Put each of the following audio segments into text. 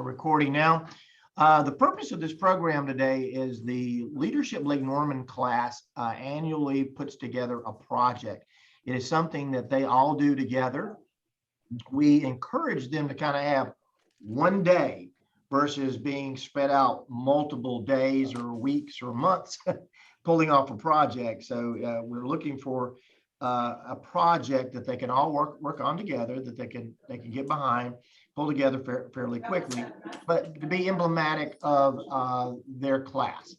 recording now. The purpose of this program today is the Leadership Lake Norman class annually puts together a project. It is something that they all do together. We encourage them to kind of have one day versus being spread out multiple days or weeks or months pulling off a project. So we're looking for a project that they can all work on together, that they can get behind, pull together fairly quickly, but to be emblematic of their class.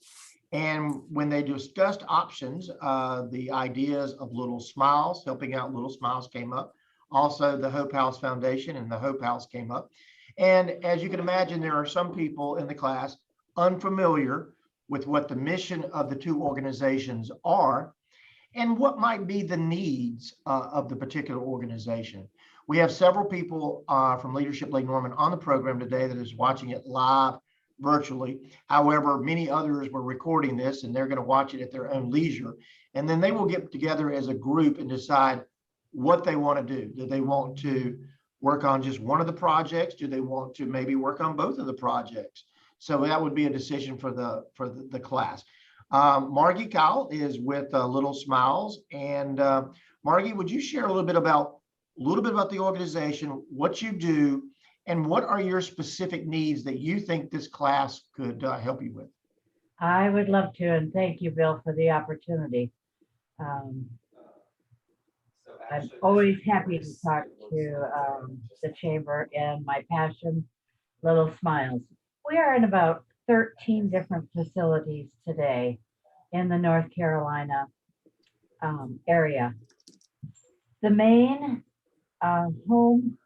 And when they discussed options, the ideas of Little Smiles, helping out Little Smiles came up. Also, the Hope House Foundation and the Hope House came up. And as you can imagine, there are some people in the class unfamiliar with what the mission of the two organizations are and what might be the needs of the particular organization. We have several people from Leadership Lake Norman on the program today that is watching it live virtually. However, many others were recording this and they're going to watch it at their own leisure. And then they will get together as a group and decide what they want to do. Do they want to work on just one of the projects? Do they want to maybe work on both of the projects? So that would be a decision for the class. Margie Kyle is with Little Smiles. And Margie, would you share a little bit about the organization, what you do, and what are your specific needs that you think this class could help you with? I would love to, and thank you, Bill, for the opportunity. I'm always happy to talk to the Chamber and my passion, Little Smiles. We are in about 13 different facilities today in the North Carolina area. The main home,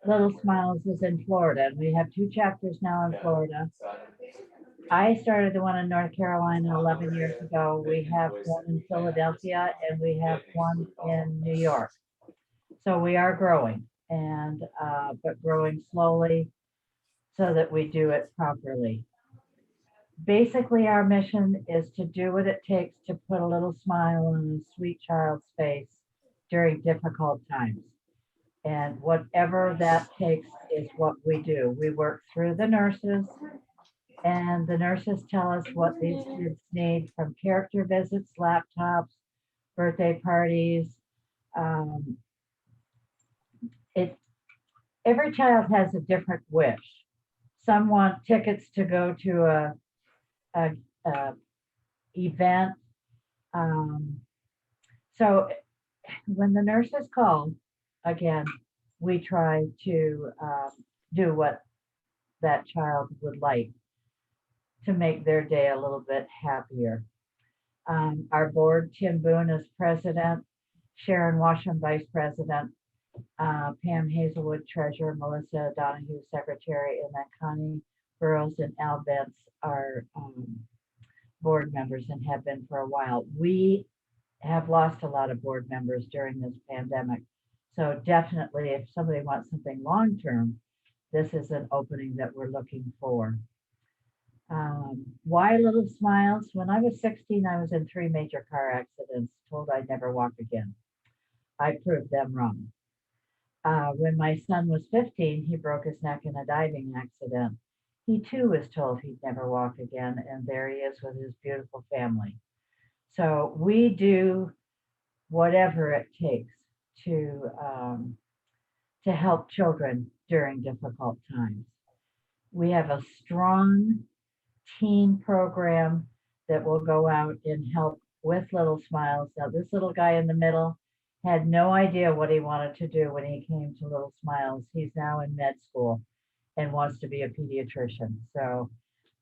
Little Smiles, is in Florida, and we have 2 chapters now in Florida. I started the one in North Carolina 11 years ago. We have one in Philadelphia and we have one in New York. So we are growing, and but growing slowly so that we do it properly. Basically, our mission is to do what it takes to put a little smile on a sweet child's face during difficult times. And whatever that takes is what we do. We work through the nurses, and the nurses tell us what these kids need, from character visits, laptops, birthday parties. Every child has a different wish. Some want tickets to go to a event. So when the nurses call, again, we try to do what that child would like to make their day a little bit happier. Our board, Tim Boone is president, Sharon Washam, vice president, Pam Hazelwood, treasurer, Melissa Donahue, secretary, and then Connie Burrows and Al Bentz are board members and have been for a while. We have lost a lot of board members during this pandemic. So definitely, if somebody wants something long-term, this is an opening that we're looking for. Why Little Smiles? When I was 16, I was in 3 major car accidents, told I'd never walk again. I proved them wrong. When my son was 15, he broke his neck in a diving accident. He too was told he'd never walk again, and there he is with his beautiful family. So we do whatever it takes to help children during difficult times. We have a strong teen program that will go out and help with Little Smiles. Now, this little guy in the middle had no idea what he wanted to do when he came to Little Smiles. He's now in med school and wants to be a pediatrician. So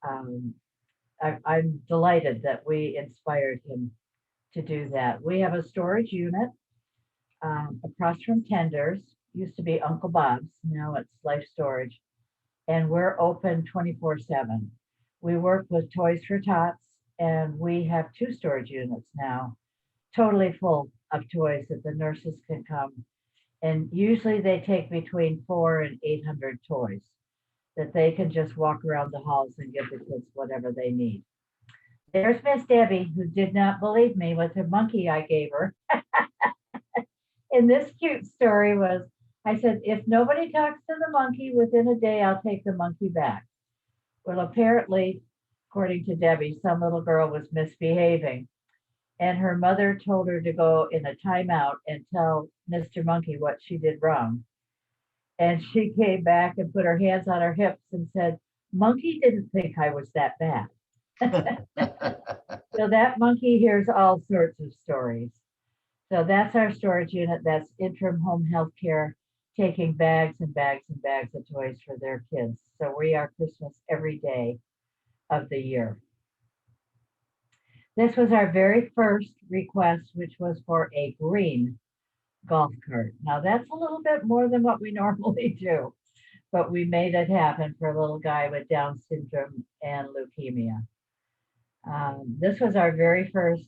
I'm delighted that we inspired him to do that. We have a storage unit across from Tenders. Used to be Uncle Bob's, now it's Life Storage, and we're open 24/7. We work with Toys for Tots, and we have 2 storage units now, totally full of toys that the nurses can come. And usually they take between 400 and 800 toys that they can just walk around the halls and give the kids whatever they need. There's Miss Debbie, who did not believe me with the monkey I gave her. And this cute story was, I said, if nobody talks to the monkey within a day, I'll take the monkey back. Well, apparently, according to Debbie, some little girl was misbehaving, and her mother told her to go in a timeout and tell Mr. Monkey what she did wrong. And she came back and put her hands on her hips and said, Monkey didn't think I was that bad. So that monkey hears all sorts of stories. So that's our storage unit. That's interim home health care, taking bags and bags and bags of toys for their kids. So we are Christmas every day of the year. This was our very first request, which was for a green golf cart. Now that's a little bit more than what we normally do, but we made it happen for a little guy with Down syndrome and leukemia. This was our very first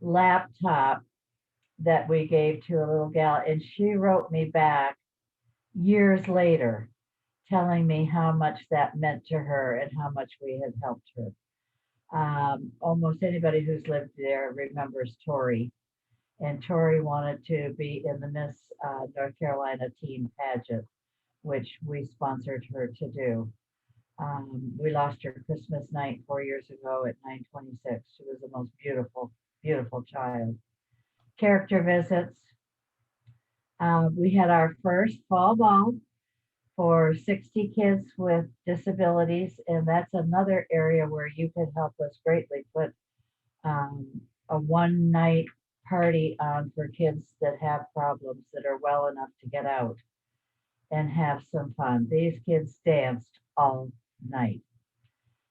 laptop that we gave to a little gal, and she wrote me back years later telling me how much that meant to her and how much we had helped her. Almost anybody who's lived there remembers Tori, and Tori wanted to be in the Miss North Carolina teen pageant, which we sponsored her to do. We lost her Christmas night 4 years ago at 9:26. She was the most beautiful, beautiful child. Character visits. We had our first fall ball for 60 kids with disabilities, and that's another area where you could help us greatly put a one night party on for kids that have problems that are well enough to get out and have some fun. These kids danced all night.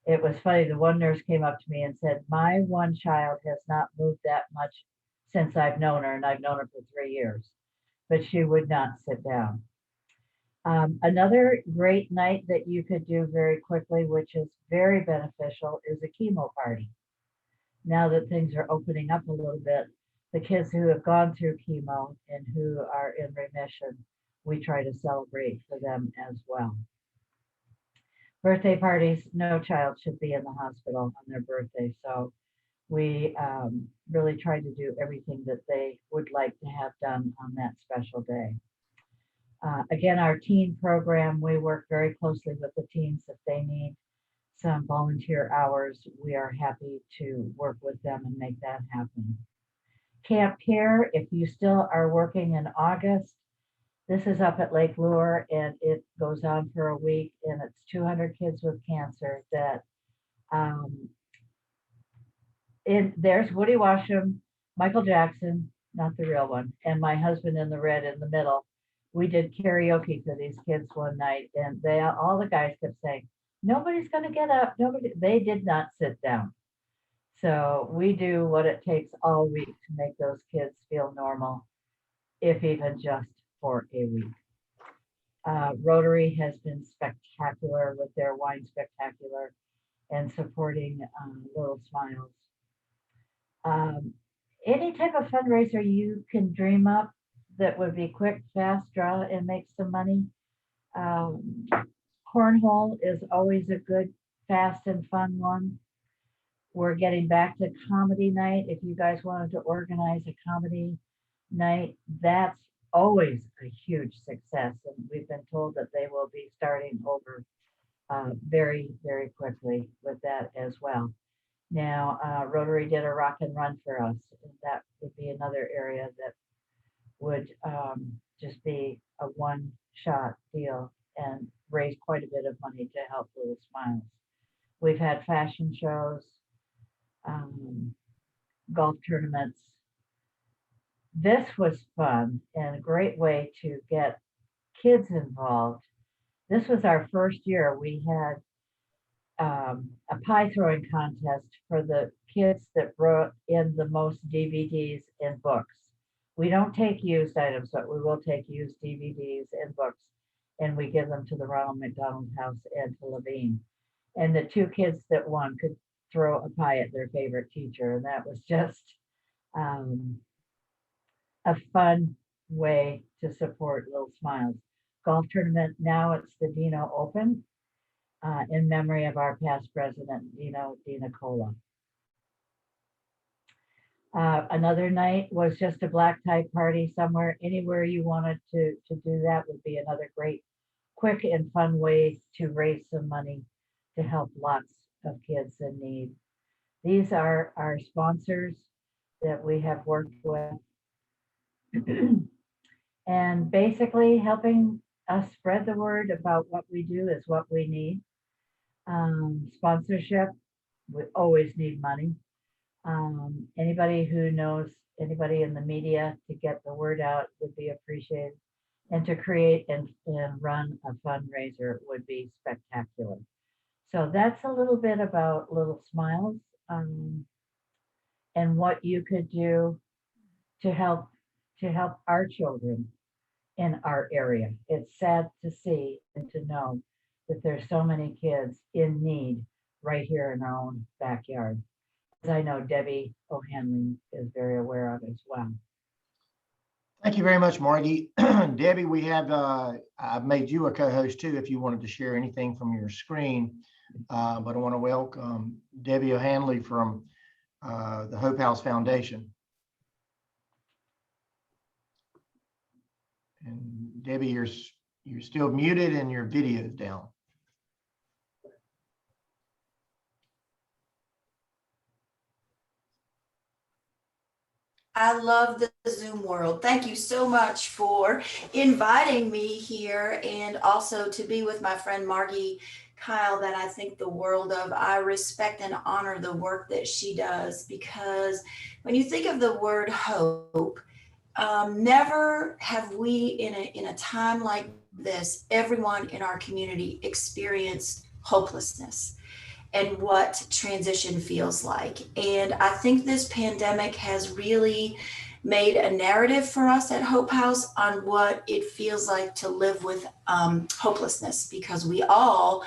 It was funny. The one nurse came up to me and said, my one child has not moved that much since I've known her, and I've known her for 3 years, but she would not sit down. Another great night that you could do very quickly, which is very beneficial, is a chemo party. Now that things are opening up a little bit, the kids who have gone through chemo and who are in remission, we try to celebrate for them as well. Birthday parties, no child should be in the hospital on their birthday. So we really try to do everything that they would like to have done on that special day. Again, our teen program, we work very closely with the teens. If they need some volunteer hours, we are happy to work with them and make that happen. Camp Care, if you still are working in August, this is up at Lake Lure, and it goes on for a week, and it's 200 kids with cancer that there's Woody Washam, Michael Jackson, not the real one, and my husband in the red in the middle. We did karaoke for these kids one night, and all the guys kept saying, nobody's going to get up. They did not sit down. So we do what it takes all week to make those kids feel normal, if even just for a week. Rotary has been spectacular with their wine spectacular and supporting Little Smiles. Any type of fundraiser you can dream up that would be quick, fast, draw, and make some money. Cornhole is always a good, fast, and fun one. We're getting back to comedy night. If you guys wanted to organize a comedy night, that's always a huge success. And we've been told that they will be starting over very, very quickly with that as well. Now, Rotary did a rock and run for us. And that would be another area that would just be a one-shot deal and raise quite a bit of money to help Little Smiles. We've had fashion shows, golf tournaments. This was fun and a great way to get kids involved. This was our first year. We had a pie throwing contest for the kids that brought in the most DVDs and books. We don't take used items, but we will take used DVDs and books, and we give them to the Ronald McDonald House and to Levine. And the two kids that won could throw a pie at their favorite teacher, and that was just a fun way to support Little Smiles. Golf tournament, now it's the Dino Open in memory of our past president, Dina Cola. Another night was just a black tie party somewhere. Anywhere you wanted to do that would be another great, quick and fun way to raise some money to help lots of kids in need. These are our sponsors that we have worked with and basically helping us spread the word about what we do is what we need. Sponsorship, we always need money. Anybody who knows anybody in the media to get the word out would be appreciated. And to create and run a fundraiser would be spectacular. So that's a little bit about Little Smiles, and what you could do to help our children in our area. It's sad to see and to know that there's so many kids in need right here in our own backyard, as I know Debbie O'Hanlon is very aware of as well. Thank you very much, Margie. Debbie, we have, I've made you a co-host too, if you wanted to share anything from your screen. But I want to welcome Debbie O'Hanlon from the Hope House Foundation. And Debbie, you're still muted and your video is down. I love the Zoom world. Thank you so much for inviting me here and also to be with my friend Margie Kyle that I think the world of. I respect and honor the work that she does because when you think of the word hope, never have we in a time like this, everyone in our community experienced hopelessness and what transition feels like. And I think this pandemic has really made a narrative for us at Hope House on what it feels like to live with hopelessness, because we all,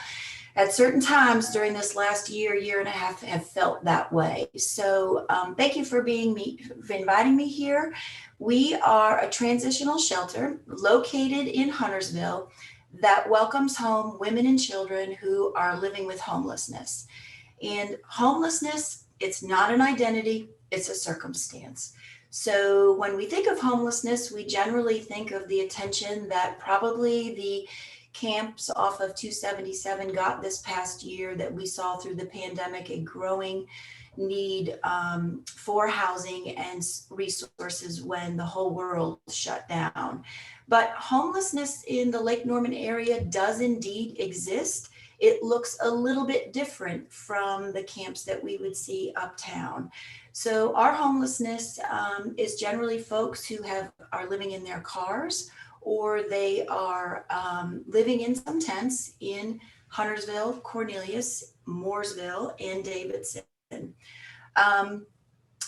at certain times during this last year and a half, have felt that way. So thank you for inviting me here. We are a transitional shelter located in Huntersville that welcomes home women and children who are living with homelessness. And homelessness, it's not an identity, it's a circumstance. So when we think of homelessness, we generally think of the attention that probably the camps off of 277 got this past year, that we saw through the pandemic, a growing need for housing and resources when the whole world shut down. But homelessness in the Lake Norman area does indeed exist. It looks a little bit different from the camps that we would see uptown. So our homelessness is generally folks who are living in their cars, or they are living in some tents in Huntersville, Cornelius, Mooresville, and Davidson.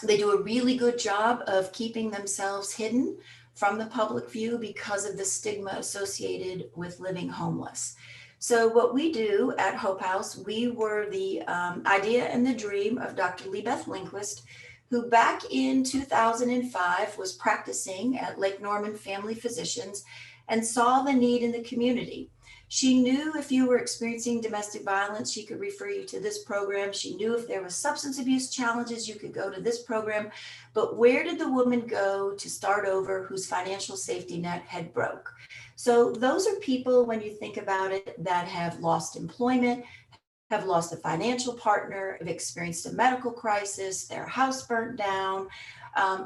They do a really good job of keeping themselves hidden from the public view because of the stigma associated with living homeless. So what we do at Hope House, we were the idea and the dream of Dr. Lebeth Lindquist, who back in 2005 was practicing at Lake Norman Family Physicians and saw the need in the community. She knew if you were experiencing domestic violence, she could refer you to this program. She knew if there was substance abuse challenges, you could go to this program. But where did the woman go to start over whose financial safety net had broke? So those are people, when you think about it, that have lost employment, have lost a financial partner, have experienced a medical crisis, their house burnt down.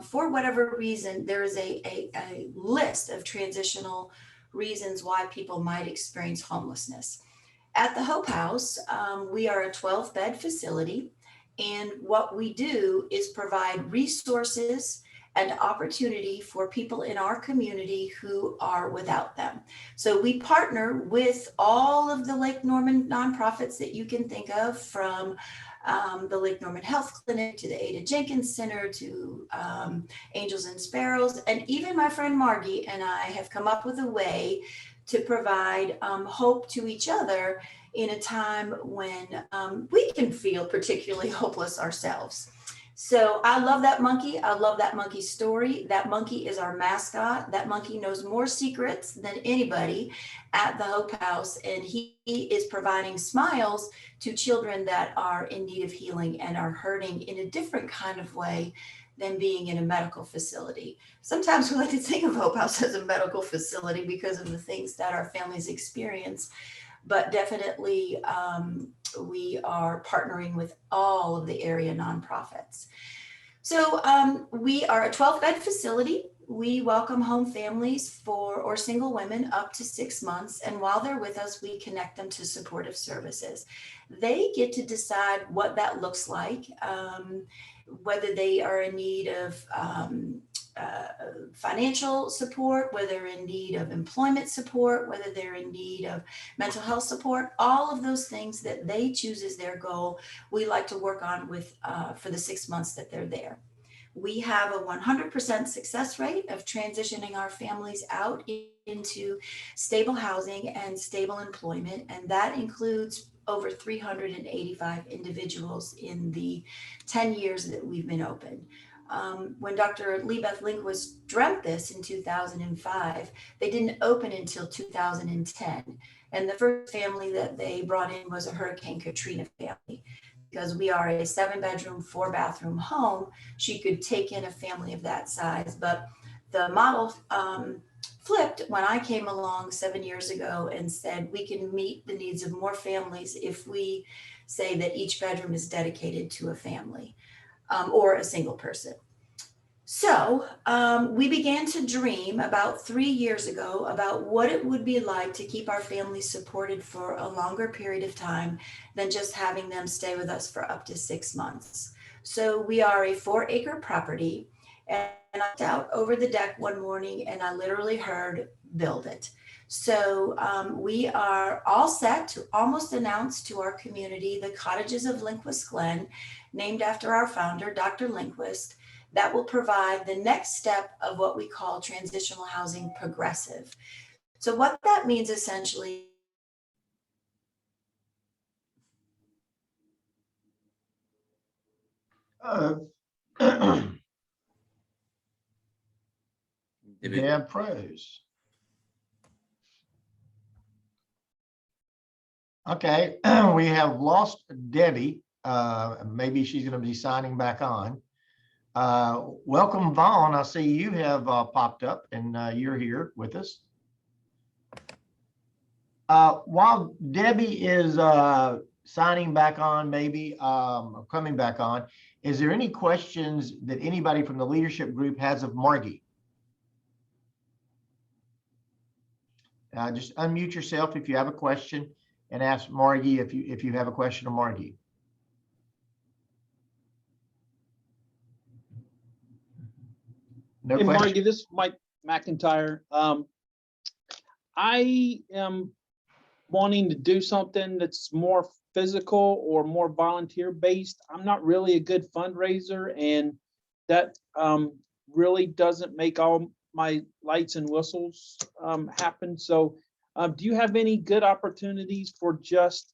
For whatever reason, there is a list of transitional reasons why people might experience homelessness. At the Hope House, we are a 12-bed facility, and what we do is provide resources and opportunity for people in our community who are without them. So we partner with all of the Lake Norman nonprofits that you can think of, from the Lake Norman Health Clinic to the Ada Jenkins Center to Angels and Sparrows. And even my friend Margie and I have come up with a way to provide hope to each other in a time when we can feel particularly hopeless ourselves. So I love that monkey. I love that monkey's story. That monkey is our mascot. That monkey knows more secrets than anybody at the Hope House, and he is providing smiles to children that are in need of healing and are hurting in a different kind of way than being in a medical facility. Sometimes we like to think of Hope House as a medical facility because of the things that our families experience, but definitely we are partnering with all of the area nonprofits. So we are a 12-bed facility. We welcome home families or single women up to 6 months. And while they're with us, we connect them to supportive services. They get to decide what that looks like, whether they are in need of financial support, whether they're in need of employment support, whether they're in need of mental health support, all of those things that they choose as their goal, we like to work on with for the 6 months that they're there. We have a 100% success rate of transitioning our families out into stable housing and stable employment, and that includes over 385 individuals in the 10 years that we've been open. When Dr. Lebeth Lindquist dreamt this in 2005, they didn't open until 2010. And the first family that they brought in was a Hurricane Katrina family. Because we are a 7-bedroom, 4-bathroom home, she could take in a family of that size. But the model flipped when I came along 7 years ago and said we can meet the needs of more families if we say that each bedroom is dedicated to a family or a single person. So we began to dream about 3 years ago about what it would be like to keep our families supported for a longer period of time than just having them stay with us for up to 6 months. So we are a 4-acre property, and I looked out over the deck one morning and I literally heard, "Build it." So we are all set to almost announce to our community the Cottages of Lindquist Glen, named after our founder, Dr. Lindquist, that will provide the next step of what we call transitional housing progressive. So what that means essentially. Deb froze. Okay, we have lost Debbie. Maybe she's going to be signing back on. Welcome, Vaughn. I see you have popped up and you're here with us. While Debbie is signing back on, maybe coming back on, is there any questions that anybody from the leadership group has of Margie? Just unmute yourself if you have a question and ask Margie if you have a question of Margie. No Hey, question. Margie, this is Mike McIntyre. I am wanting to do something that's more physical or more volunteer based. I'm not really a good fundraiser, and that really doesn't make all my lights and whistles happen. So do you have any good opportunities for just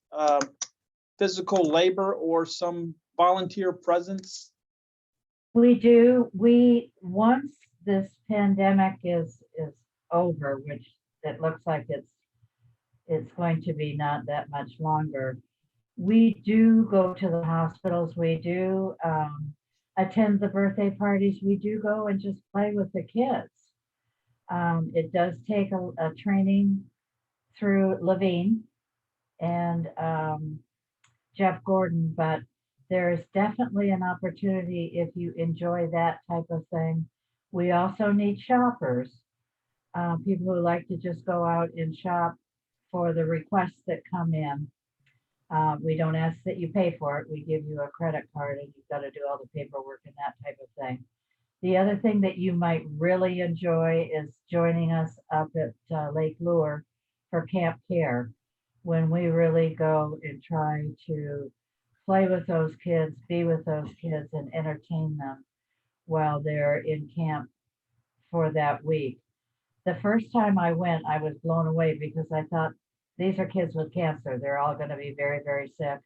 physical labor or some volunteer presence? We do. Once this pandemic is over, which it looks like it's going to be not that much longer, we do go to the hospitals. We do attend the birthday parties. We do go and just play with the kids. It does take a training through Levine and Jeff Gordon, but there is definitely an opportunity if you enjoy that type of thing. We also need shoppers, people who like to just go out and shop for the requests that come in. We don't ask that you pay for it. We give you a credit card and you've got to do all the paperwork and that type of thing. The other thing that you might really enjoy is joining us up at Lake Lure for Camp Care, when we really go and try to play with those kids, be with those kids, and entertain them while they're in camp for that week. The first time I went, I was blown away because I thought, these are kids with cancer. They're all going to be very, very sick.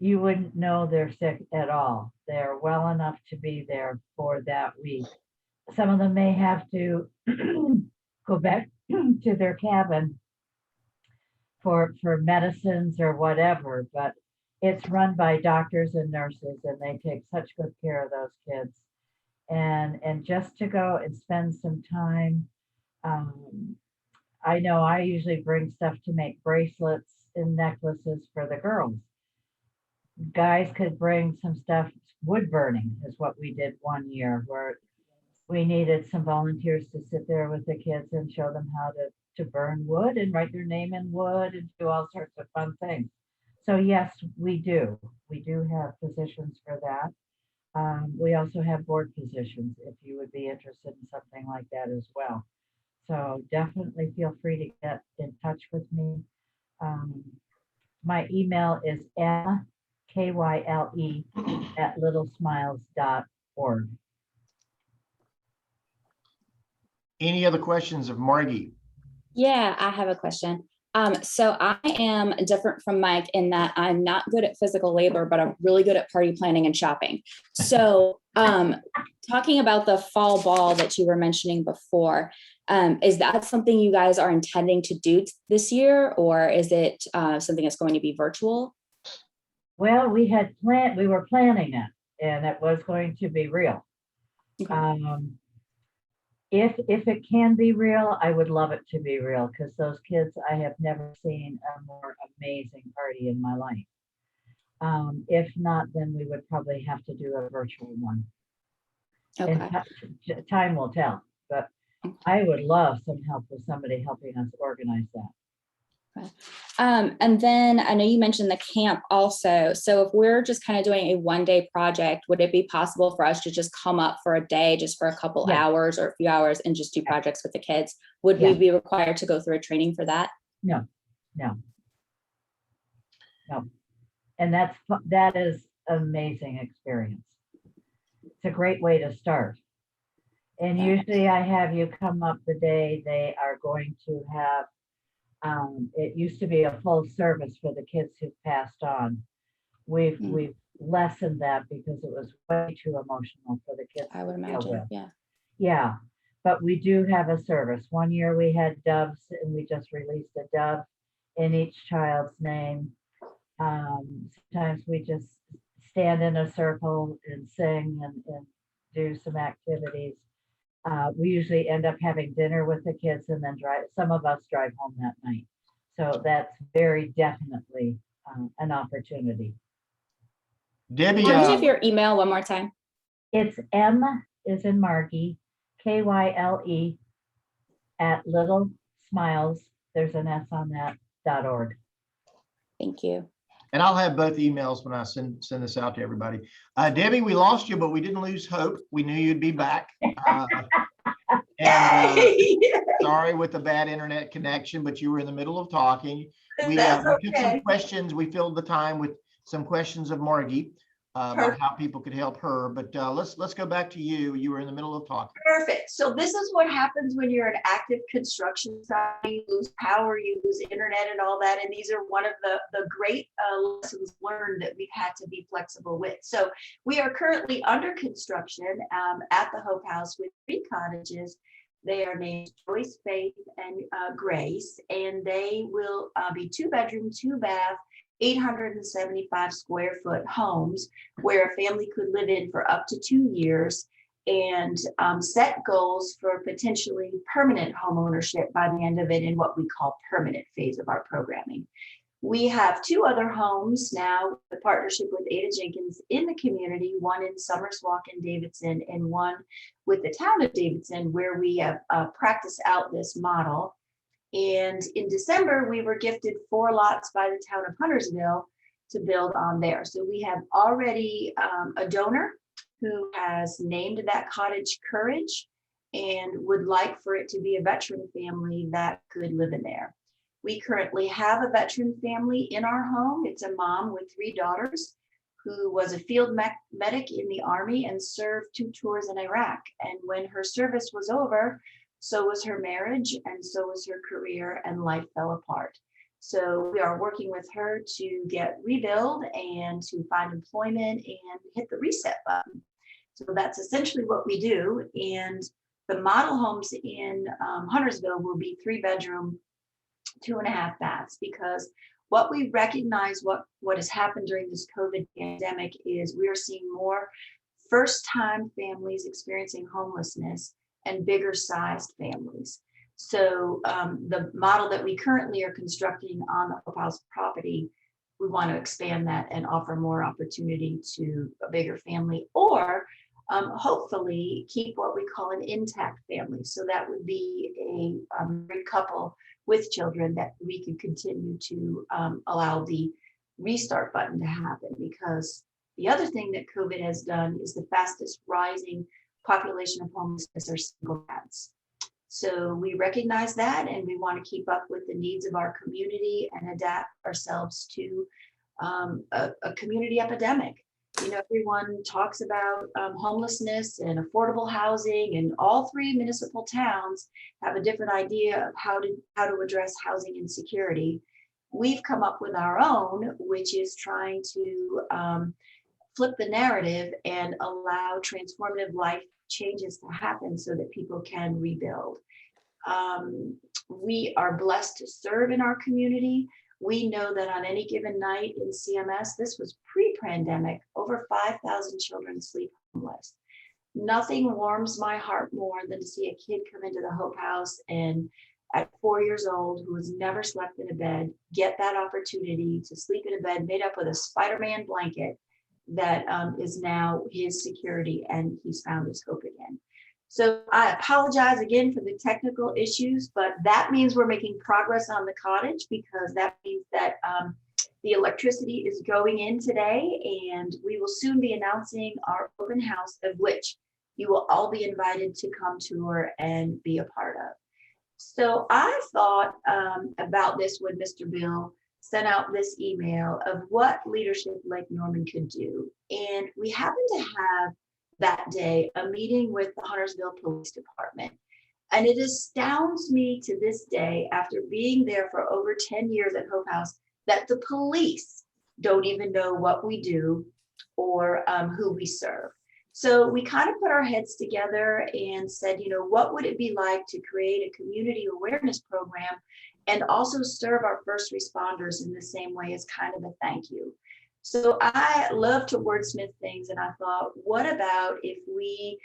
You wouldn't know they're sick at all. They're well enough to be there for that week. Some of them may have to go back to their cabin for medicines or whatever, but it's run by doctors and nurses, and they take such good care of those kids. and just to go and spend some time. I know I usually bring stuff to make bracelets and necklaces for the girls. Guys could bring some stuff. Wood burning is what we did one year, where we needed some volunteers to sit there with the kids and show them how to burn wood and write their name in wood and do all sorts of fun things. So yes, we do. We do have positions for that. We also have board positions if you would be interested in something like that as well. So definitely feel free to get in touch with me. My email is mkyle@littlesmiles.org. Any other questions of Margie? Yeah, I have a question. So I am different from Mike in that I'm not good at physical labor, but I'm really good at party planning and shopping. So talking about the fall ball that you were mentioning before, is that something you guys are intending to do this year, or is it something that's going to be virtual? Well, we were planning it, and it was going to be real. Okay. If it can be real, I would love it to be real, because those kids, I have never seen a more amazing party in my life. If not, then we would probably have to do a virtual one. And Okay. time will tell, but I would love some help with somebody helping us organize that. And then I know you mentioned the camp also. So if we're just kind of doing a one-day project, would it be possible for us to just come up for a day, just for a couple Yeah. hours or a few hours, and just do projects with the kids? Would Yeah. we be required to go through a training for that? No. And that is amazing experience. It's a great way to start. And usually I have you come up the day they are going to have, it used to be a full service for the kids who've passed on. We've lessened that because it was way too emotional for the kids I would to deal imagine, with. yeah. Yeah, but we do have a service. One year we had doves, and we just released a dove in each child's name. Sometimes we just stand in a circle and sing and do some activities. We usually end up having dinner with the kids and then some of us drive home that night. So that's very definitely an opportunity. Debbie, Can you have your email one more time? It's M is in Margie, KYLE @Little Smiles, there's an S on that, .org. Thank you. and I'll have both emails when I send this out to everybody. Debbie, we lost you, but we didn't lose hope. We knew you'd be back. Sorry with the bad internet connection, but you were in the middle of talking. We took some questions. We filled the time with some questions of Margie about how people could help her. But let's go back to you. You were in the middle of talking. Perfect. So this is what happens when you're an active construction site. You lose power, you lose internet and all that. And these are one of the great lessons learned that we've had to be flexible with. So we are currently under construction at the Hope House with 3 cottages. They are named Joyce, Faith, and Grace, and they will be 2-bedroom, 2-bath, 875 square foot homes where a family could live in for up to 2 years, and set goals for potentially permanent home ownership by the end of it in what we call permanent phase of our programming. We have 2 other homes now, the partnership with Ada Jenkins in the community, one in Summers Walk in Davidson and one with the town of Davidson, where we have practiced out this model. And in December, we were gifted 4 lots by the town of Huntersville to build on there. So we have already a donor who has named that cottage Courage and would like for it to be a veteran family that could live in there. We currently have a veteran family in our home. It's a mom with 3 daughters who was a field medic in the Army and served 2 tours in Iraq. And when her service was over, so was her marriage, and so was her career, and life fell apart. So we are working with her to get rebuild and to find employment and hit the reset button. So that's essentially what we do. And the model homes in Huntersville will be 3-bedroom, 2.5 baths, because what we recognize, what has happened during this COVID pandemic is we are seeing more first-time families experiencing homelessness and bigger-sized families. So the model that we currently are constructing on the Hope House property, we want to expand that and offer more opportunity to a bigger family, or hopefully keep what we call an intact family. So that would be a married couple with children that we could continue to allow the restart button to happen. Because the other thing that COVID has done is the fastest rising population of homelessness are single dads. So we recognize that, and we want to keep up with the needs of our community and adapt ourselves to a community epidemic. You know, everyone talks about homelessness and affordable housing, and all three municipal towns have a different idea of how to address housing insecurity. We've come up with our own, which is trying to flip the narrative and allow transformative life changes to happen so that people can rebuild. We are blessed to serve in our community. We know that on any given night in CMS, this was pre-pandemic, over 5,000 children sleep homeless. Nothing warms my heart more than to see a kid come into the Hope House and at 4 years old, who has never slept in a bed, get that opportunity to sleep in a bed made up with a Spider-Man blanket that is now his security, and he's found his hope again. So I apologize again for the technical issues, but that means we're making progress on the cottage, because that means that the electricity is going in today, and we will soon be announcing our open house, of which you will all be invited to come tour and be a part of. So I thought about this when Mr. Bill sent out this email of what Leadership Lake Norman could do. And we happened to have that day a meeting with the Huntersville Police Department. And it astounds me to this day, after being there for over 10 years at Hope House, that the police don't even know what we do or who we serve. So we kind of put our heads together and said, you know, what would it be like to create a community awareness program and also serve our first responders in the same way as kind of a thank you. So I love to wordsmith things, and I thought, what about if we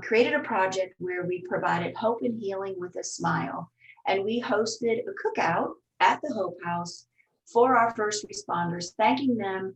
created a project where we provided hope and healing with a smile, and we hosted a cookout at the Hope House for our first responders, thanking them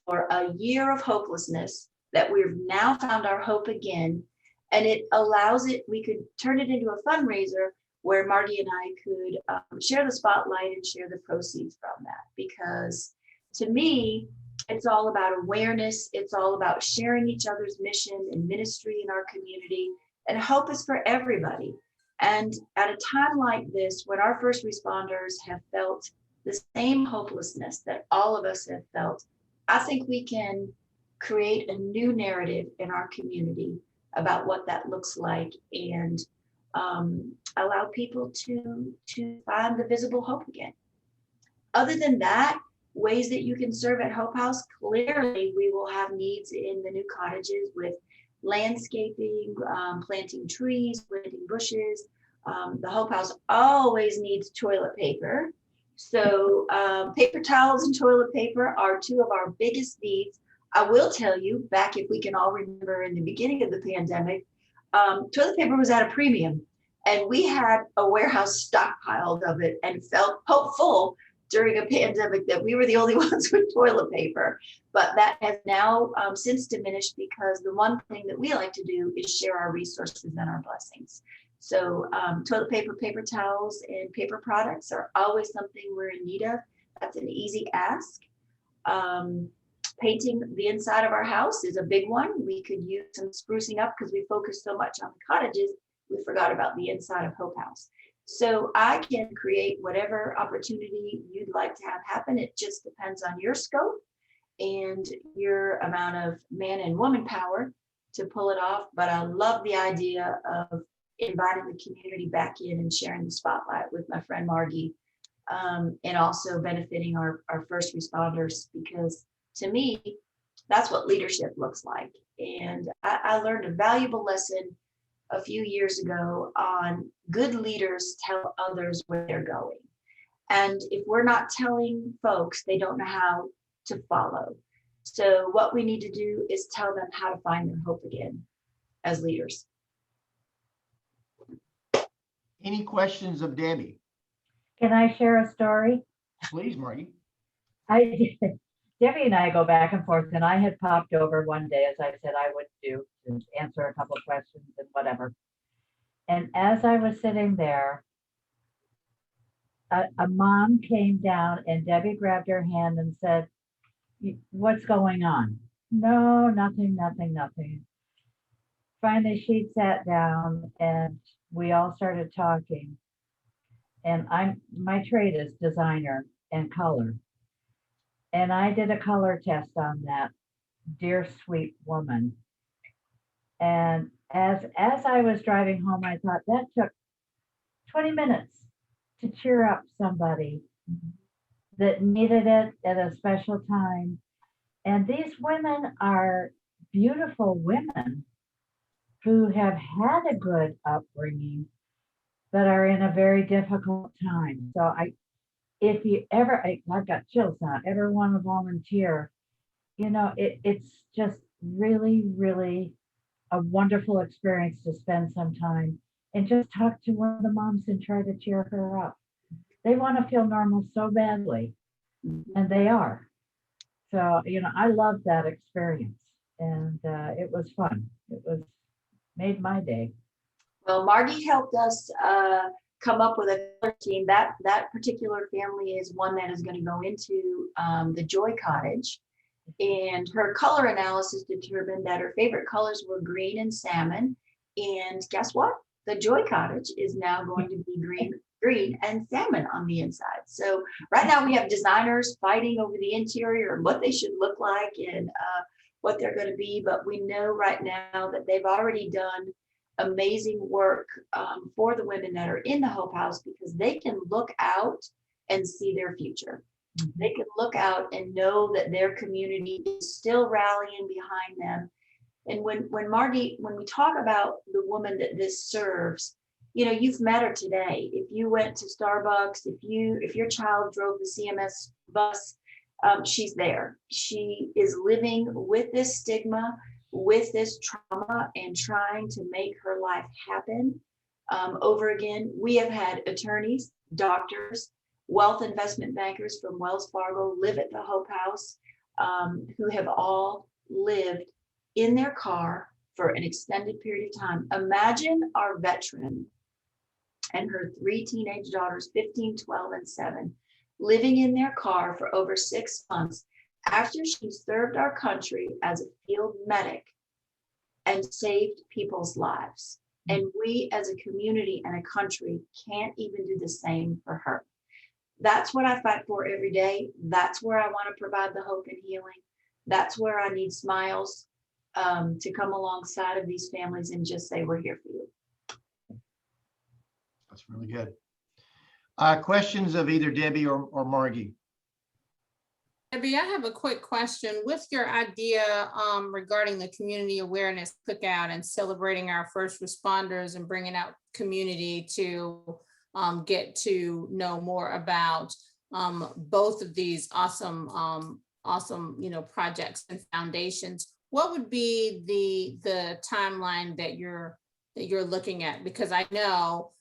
for a year of hopelessness, that we've now found our hope again. And it allows it, we could turn it into a fundraiser where Margie and I could share the spotlight and share the proceeds from that. Because to me, it's all about awareness. It's all about sharing each other's mission and ministry in our community. And hope is for everybody. And at a time like this, when our first responders have felt the same hopelessness that all of us have felt, I think we can create a new narrative in our community about what that looks like, and allow people to find the visible hope again. Other than that, ways that you can serve at Hope House, clearly we will have needs in the new cottages with landscaping, planting trees, planting bushes. The Hope House always needs toilet paper. So paper towels and toilet paper are two of our biggest needs. I will tell you, back, if we can all remember, in the beginning of the pandemic, toilet paper was at a premium, and we had a warehouse stockpiled of it and felt hopeful during a pandemic that we were the only ones with toilet paper. But that has now since diminished, because the one thing that we like to do is share our resources and our blessings. So toilet paper, paper towels, and paper products are always something we're in need of. That's an easy ask. Painting the inside of our house is a big one. We could use some sprucing up, because we focus so much on the cottages, we forgot about the inside of Hope House. So I can create whatever opportunity you'd like to have happen. It just depends on your scope and your amount of man and woman power to pull it off. But I love the idea of inviting the community back in and sharing the spotlight with my friend Margie, and also benefiting our first responders, because to me, that's what leadership looks like. And I learned a valuable lesson a few years ago on good leaders tell others where they're going. And if we're not telling folks, they don't know how to follow. So what we need to do is tell them how to find their hope again as leaders. Any questions of Debbie? Can I share a story? Please, Margie. Debbie and I go back and forth, and I had popped over one day, as I said I would do, to answer a couple of questions and whatever. And as I was sitting there, a mom came down and Debbie grabbed her hand and said, "What's going on?" "No, nothing, nothing, nothing." Finally, she sat down and we all started talking. And my trade is designer and color. And I did a color test on that dear sweet woman. And as I was driving home, I thought that took 20 minutes to cheer up somebody that needed it at a special time. And these women are beautiful women who have had a good upbringing, but are in a very difficult time. So if you ever, I've got chills now, ever want to volunteer, it's just really, really a wonderful experience to spend some time and just talk to one of the moms and try to cheer her up. They want to feel normal so badly, and they are. So, I love that experience, and it was fun. It made my day. Well, Margie helped us come up with a color team. That particular family is one that is going to go into the Joy Cottage. And her color analysis determined that her favorite colors were green and salmon. And guess what? The Joy Cottage is now going to be green and salmon on the inside. So right now we have designers fighting over the interior and what they should look like and what they're going to be. But we know right now that they've already done amazing work for the women that are in the Hope House, because they can look out and see their future. They can look out and know that their community is still rallying behind them. And when we talk about the woman that this serves, you've met her today. If you went to Starbucks, if your child drove the CMS bus, she's there. She is living with this stigma, with this trauma, and trying to make her life happen over again. We have had attorneys, doctors, wealth investment bankers from Wells Fargo live at the Hope House, who have all lived in their car for an extended period of time. Imagine our veteran and her 3 teenage daughters, 15, 12, and 7, living in their car for over 6 months after she served our country as a field medic and saved people's lives. And we as a community and a country can't even do the same for her. That's what I fight for every day. That's where I want to provide the hope and healing. That's where I need smiles to come alongside of these families and just say, we're here for you. That's really good. Questions of either Debbie or Margie? Debbie, I have a quick question. With your idea regarding the community awareness cookout and celebrating our first responders and bringing out community to get to know more about both of these awesome projects and foundations, what would be the timeline that you're looking at? Because I know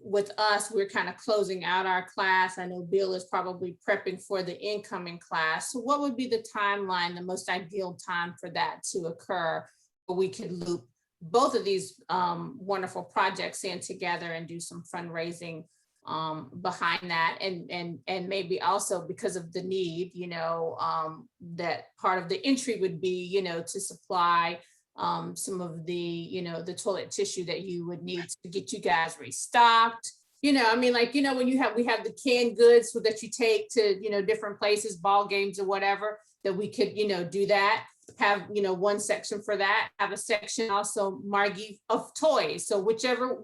with us, we're kind of closing out our class. I know Bill is probably prepping for the incoming class. So what would be the timeline, the most ideal time for that to occur, where we could loop both of these wonderful projects in together and do some fundraising behind that, and maybe also because of the need, that part of the entry would be, to supply some of the, the toilet tissue that you would need to get you guys restocked. When we have the canned goods so that you take to, different places, ball games or whatever, that we could, do that, have, one section for that, have a section also, Margie, of toys. So whichever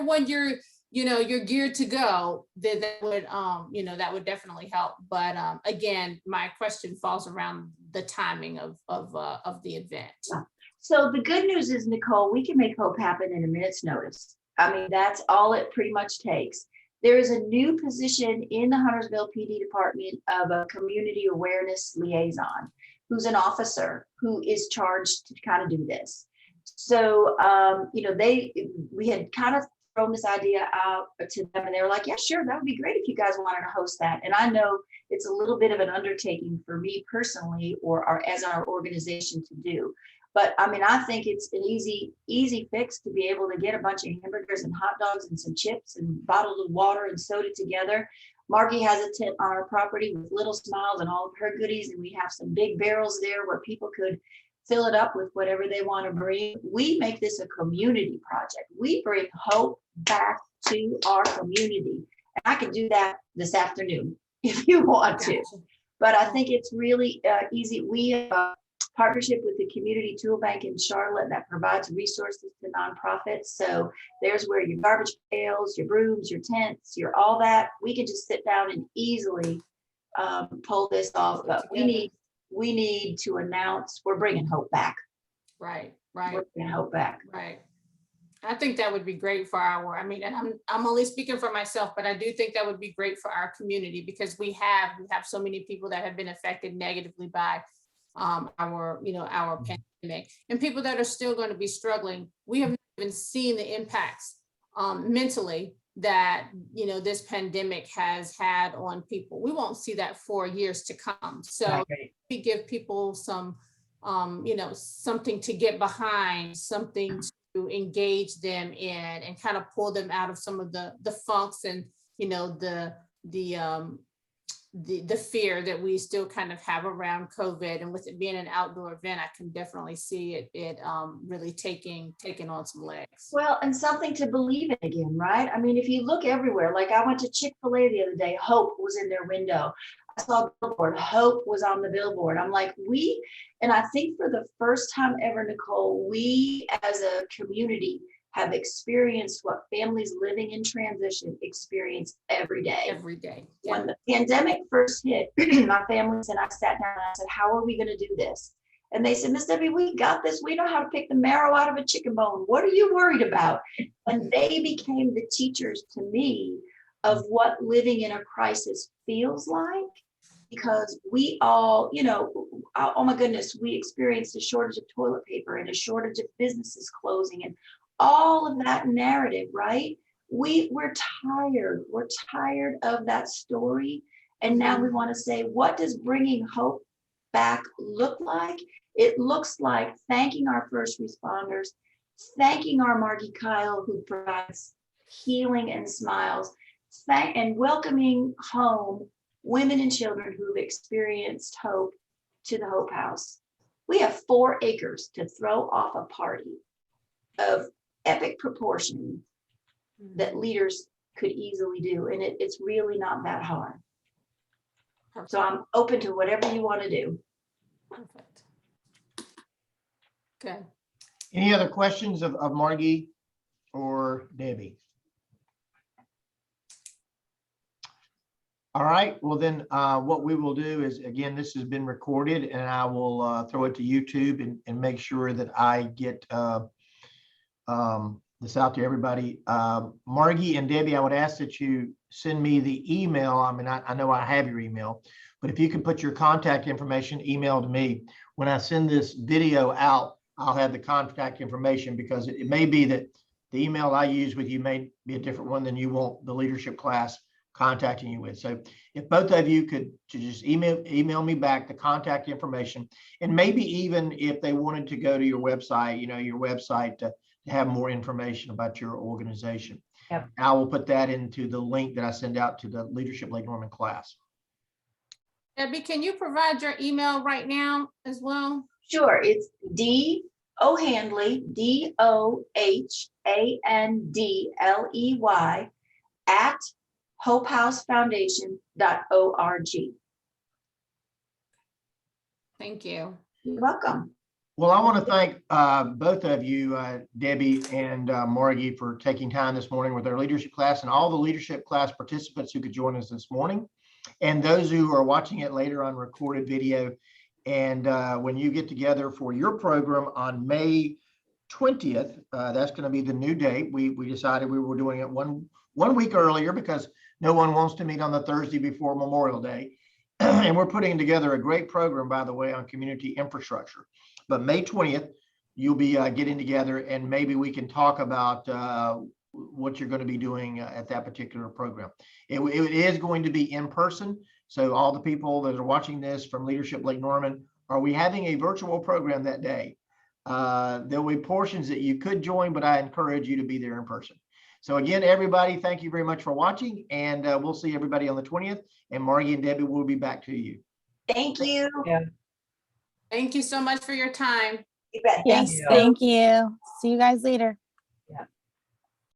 one you're geared to go, then that would definitely help. But again, my question falls around the timing of the event. So the good news is, Nicole, we can make hope happen in a minute's notice. I mean, that's all it pretty much takes. There is a new position in the Huntersville PD department of a community awareness liaison. who's an officer who is charged to kind of do this. So, we had kind of thrown this idea out to them, and they were like, yeah, sure, that would be great if you guys wanted to host that. And I know it's a little bit of an undertaking for me personally, or as our organization to do. But I mean, I think it's an easy fix to be able to get a bunch of hamburgers and hot dogs and some chips and bottles of water and soda together. Margie has a tent on our property with Little Smiles and all of her goodies, and we have some big barrels there where people could fill it up with whatever they want to bring. We make this a community project. We bring hope back to our community. And I can do that this afternoon if you want to. But I think it's really easy. We have a partnership with the Community Tool Bank in Charlotte that provides resources to nonprofits. So there's where your garbage pails, your brooms, your tents, your all that. We can just sit down and easily pull this off. But we need to announce we're bringing hope back. Right. We're bringing hope back. Right. I think that would be great for and I'm only speaking for myself, but I do think that would be great for our community, because we have so many people that have been affected negatively by our pandemic, and people that are still going to be struggling. We have not even seen the impacts mentally that this pandemic has had on people. We won't see that for years to come. So we give people some something to get behind, something to engage them in, and kind of pull them out of some of the funks and the fear that we still kind of have around COVID. And with it being an outdoor event, I can definitely see it really taking on some legs. Well, and something to believe in again, right? I mean, if you look everywhere, like I went to Chick-fil-A the other day, hope was in their window. I saw a billboard, hope was on the billboard. I'm like, and I think for the first time ever, Nicole, we as a community have experienced what families living in transition experience every day. Every day. Yeah. When the pandemic first hit, my family and I sat down and I said, how are we going to do this? And they said, Miss Debbie, we got this. We know how to pick the marrow out of a chicken bone. What are you worried about? And they became the teachers to me of what living in a crisis feels like, because we all, oh my goodness, we experienced a shortage of toilet paper and a shortage of businesses closing and all of that narrative, right? We're tired. We're tired of that story. And now we want to say, what does bringing hope back look like? It looks like thanking our first responders, thanking our Margie Kyle, who provides healing and smiles, and welcoming home women and children who've experienced hope to the Hope House. We have 4 acres to throw off a party of epic proportion that leaders could easily do. And it's really not that hard. Perfect. So I'm open to whatever you want to do. Perfect. Okay. Any other questions of Margie or Debbie? All right, well then what we will do is, again, this has been recorded and I will throw it to YouTube and make sure that I get this out to everybody. Margie and Debbie, I would ask that you send me the email. I mean, I know I have your email, but if you can put your contact information, email to me. When I send this video out, I'll have the contact information, because it may be that the email I use with you may be a different one than you want the leadership class contacting you with. So if both of you could just email me back the contact information, and maybe even if they wanted to go to your website, your website to have more information about your organization. Yep. I will put that into the link that I send out to the Leadership Lake Norman class. Debbie, can you provide your email right now as well? Sure, it's D O'Handley, DOHANDLEY at hopehousefoundation.org. Thank you. You're welcome. Well, I want to thank both of you, Debbie and Margie, for taking time this morning with our leadership class, and all the leadership class participants who could join us this morning, and those who are watching it later on recorded video. And when you get together for your program on May 20th, that's going to be the new date. We decided we were doing it one week earlier because no one wants to meet on the Thursday before Memorial Day. And we're putting together a great program, by the way, on community infrastructure. But May 20th, you'll be getting together, and maybe we can talk about what you're going to be doing at that particular program. It is going to be in person. So all the people that are watching this from Leadership Lake Norman, are we having a virtual program that day? There'll be portions that you could join, but I encourage you to be there in person. So again, everybody, thank you very much for watching, and we'll see everybody on the 20th, and Margie and Debbie will be back to you. Thank you. Thank you so much for your time. You bet. Yes, Thanks. you. thank you. See you guys later.